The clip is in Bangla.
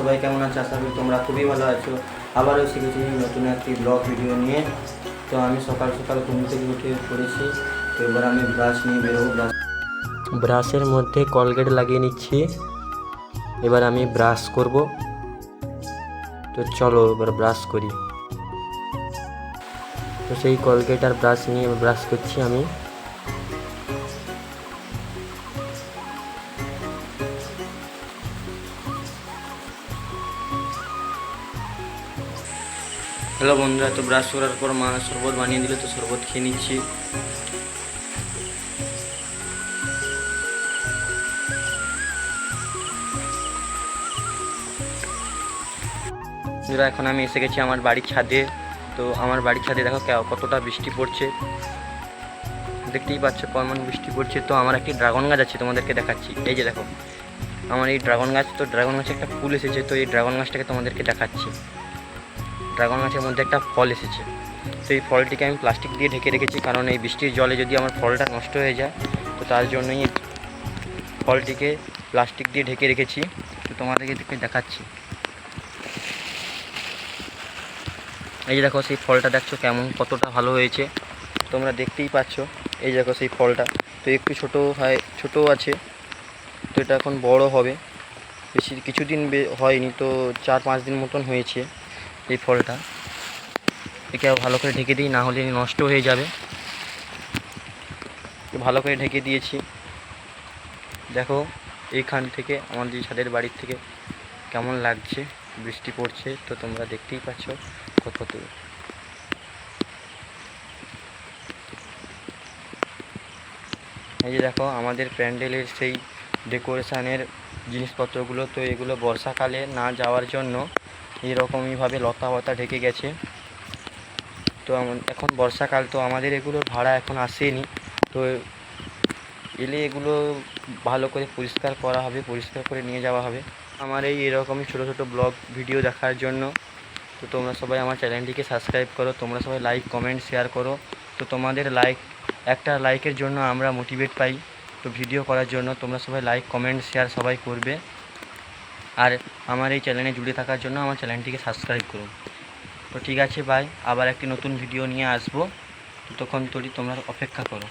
সবাই কেমন আছো? আশা করি তোমরা খুবই ভালো আছো। আবারও শিখেছি নতুন একটি ব্লগ ভিডিও নিয়ে। তো আমি সকাল সকাল ঘুম থেকে উঠে পড়েছি। তো এবার আমি ব্রাশ নিয়ে বেরোবো। ব্রাশের মধ্যে কলগেট লাগিয়ে নিচ্ছি। এবার আমি ব্রাশ করব। তো চলো এবার ব্রাশ করি। তো সেই কলগেট আর ব্রাশ নিয়ে ব্রাশ করছি আমি। হ্যালো বন্ধুরা, তো ব্রাশ করার পর মা শরবত বানিয়ে দিল, তো শরবত খেয়ে নিচ্ছি। এখন আমি এসে গেছি আমার বাড়ির ছাদে। তো আমার বাড়ির ছাদে দেখো কতটা বৃষ্টি পড়ছে, দেখতেই পাচ্ছ কেমন বৃষ্টি পড়ছে। তো আমার একটি ড্রাগন গাছ আছে, তোমাদেরকে দেখাচ্ছি। এই যে দেখো আমার এই ড্রাগন গাছ। তো ড্রাগন গাছে একটা ফুল এসেছে। তো এই ড্রাগন গাছটাকে তোমাদেরকে দেখাচ্ছি। ড্রাগন গাছের মধ্যে একটা ফল এসেছে। তো এই ফলটিকে আমি প্লাস্টিক দিয়ে ঢেকে রেখেছি, কারণ এই বৃষ্টির জলে যদি আমার ফলটা নষ্ট হয়ে যায়, তো তার জন্যই ফলটিকে প্লাস্টিক দিয়ে ঢেকে রেখেছি। তো তোমাদেরকে দেখাচ্ছি। এই যে দেখো সেই ফলটা, দেখছো কেমন কতটা ভালো হয়েছে, তোমরা দেখতেই পাচ্ছ। এই দেখো সেই ফলটা। তো একটু ছোটো আছে। তো এটা এখন বড় হবে। বেশি কিছুদিন হয়নি, তো 4-5 দিন মতন হয়েছে এই ফলটা। একে ভালো করে ঢেকে দিই, না হলে নষ্ট হয়ে যাবে। ভালো করে ঢেকে দিয়েছি। দেখো এইখান থেকে আমাদের ছাদের বাড়ির থেকে কেমন লাগছে, বৃষ্টি পড়ছে। তো তোমরা দেখতেই পাচ্ছ কত। এই যে দেখো আমাদের প্যান্ডেলের সেই ডেকোরেশনের জিনিসপত্রগুলো। তো এগুলো বর্ষাকালে না যাওয়ার জন্য এরকমইভাবে লতা ঢেকে গেছে। তো এখন বর্ষাকাল, তো আমাদের এগুলোর ভাড়া এখন আসেনি। তো এলে এগুলো ভালো করে পরিষ্কার করা হবে, পরিষ্কার করে নিয়ে যাওয়া হবে। আমার এরকমই ছোটো ছোটো ব্লগ ভিডিও দেখার জন্য তো তোমরা সবাই আমার চ্যানেলটিকে সাবস্ক্রাইব করো। তোমরা সবাই লাইক কমেন্ট শেয়ার করো। তো তোমাদের একটা লাইকের জন্য আমরা মোটিভেট পাই তো ভিডিও করার জন্য। তোমরা সবাই লাইক কমেন্ট শেয়ার সবাই করবে। আর আমার এই চ্যানেলে জুড়ে থাকার জন্য আমার চ্যানেলটিকে সাবস্ক্রাইব করুন। তো ঠিক আছে, বাই। আবার একটি নতুন ভিডিও নিয়ে আসবো। ততক্ষণ তোমরা অপেক্ষা করো।